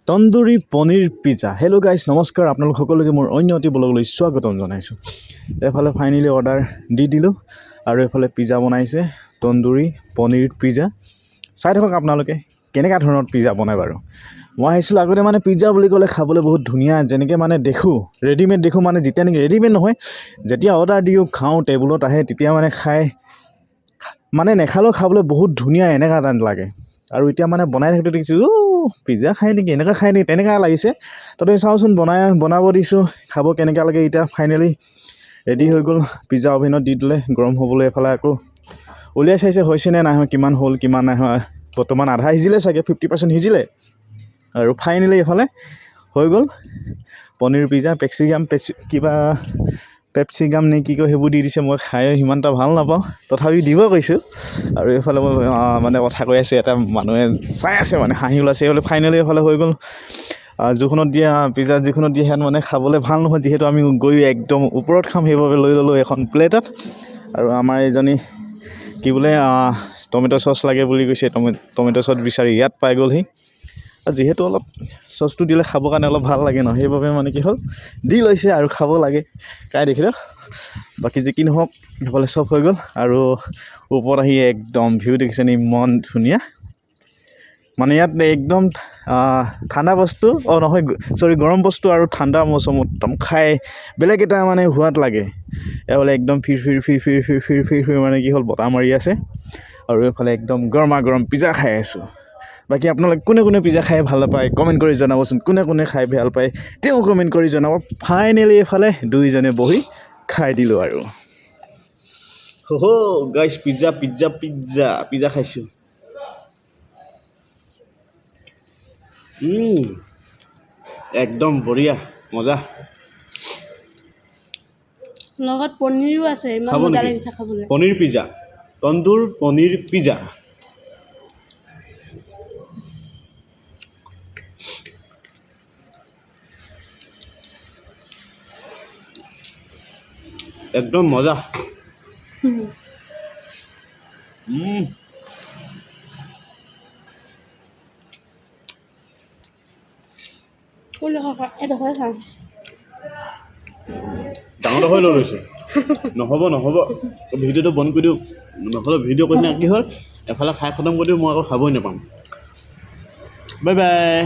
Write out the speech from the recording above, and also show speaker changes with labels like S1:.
S1: Tandoori paneer pizza. Hello' guys, নমস্কাৰ। আপোনালোক সকলোকে মোৰ অন্য এটি ব্লগলৈ স্বাগতম জনাইছোঁ। এফালে ফাইনেলি অৰ্ডাৰ দি দিলোঁ আৰু এফালে পিজ্জা বনাইছে, তন্দুৰী পনীৰ পিজ্জা। চাই থাকক আপোনালোকে কেনেকুৱা ধৰণৰ পিজ্জা বনায় বাৰু। মই আহিছিলোঁ আগতে মানে পিজ্জা বুলি ক'লে খাবলৈ বহুত ধুনীয়া, যেনেকৈ মানে দেখোঁ ৰেডিমেড দেখোঁ, মানে যেতিয়া নেকি ৰেডিমেড নহয়, যেতিয়া অৰ্ডাৰ দিওঁ খাওঁ টেবুলত আহে তেতিয়া মানে খাই মানে নেখালেও খাবলৈ বহুত ধুনীয়া এনেকুৱা এটা লাগে। আৰু এতিয়া মানে বনাই থাকোঁতে দেখিছোঁ পিজ্জা খাই নেকি, এনেকুৱা খাই নেকি, তেনেকুৱা লাগিছে। তথাপি চাওঁচোন বনাব দিছোঁ, খাব কেনেকুৱা লাগে। এতিয়া ফাইনেলি ৰেডি হৈ গ'ল, পিজ্জা অভেনত দি দিলে গৰম হ'বলৈ। এফালে আকৌ উলিয়াই চাইছে হৈছেনে নাই হয়, কিমান হ'ল কিমান নাই হয়। বৰ্তমান আধা সিজিলে চাগে, 50% সিজিলে। আৰু ফাইনেলি এইফালে হৈ গ'ল পনীৰ পিজ্জা। পেপচিগাম নে কি কয় সেইবোৰ দি দিছে। মই খাই সিমান এটা ভাল নাপাওঁ, তথাপি দিব কৈছোঁ। আৰু এইফালে মই মানে কথা কৈ আছোঁ, এটা মানুহে চাই আছে, মানে হাঁহি ওলাইছে। এইফালে ফাইনেলি এইফালে হৈ গ'ল যিখনত দিয়ে পিজ্জা, যিখনত দিয়ে সেয়াত মানে খাবলৈ ভাল নহয়, যিহেতু আমি গৈ একদম ওপৰত খাম, সেইবাবে লৈ ল'লোঁ এখন প্লেটত। আৰু আমাৰ এইজনী কি বোলে টমেট' চচ লাগে বুলি কৈছে, টমেট' চচ বিচাৰি ইয়াত পাই গ'লহি। যিহেতু অলপ চচটো দিলে খাবৰ কাৰণে অলপ ভাল লাগে ন, সেইবাবে মানে কি হ'ল দি লৈছে আৰু খাব লাগে। খাই দেখিলোঁ। বাকী যি কি নহওক সেইফালে চব হৈ গ'ল। আৰু ওপৰত আহি একদম ভিউ দেখিছেনে, ইমান ধুনীয়া। মানে ইয়াত একদম ঠাণ্ডা বস্তু নহয় গৰম বস্তু আৰু ঠাণ্ডা মৌচমত একদম খাই বেলেগ এটা মানে সোৱাদ লাগে। এইফালে একদম ফিৰ মানে কি হ'ল বতাহ মাৰি আছে, আৰু এইফালে একদম গৰমা গৰম পিজ্জা খাই আছোঁ। বাকী আপোনালোকে কোনে কোনে পিজ্জা খাই ভাল পায় কমেণ্ট কৰি জনাবচোন। কোনে কোনে খাই ভাল পায় তেওঁ কমেণ্ট কৰি জনাব। ফাইনেলি এইফালে দুইজনে বহি খাই দিলোঁ আৰু গাইছ, পিজ্জা খাইছোঁ। একদম বঢ়িয়া, মজা।
S2: লগত পনীৰো আছে, ইমান
S1: খাব
S2: মজা
S1: নেকি
S2: লাগিছে খাবলৈ।
S1: Paneer pizza, tandoor paneer pizza. একদম মজা।
S2: এডোখৰ খাওঁ।
S1: ডাঙৰ হৈ লৈ লৈছে। নহ'ব ভিডিঅ'টো বন্ধ কৰি দিওঁ, নহ'লে ভিডিঅ' কৰি কিনে কি হ'ল এফালে খাই খতম কৰি দিওঁ, মই আকৌ খাবই নাপাম। Bye bye.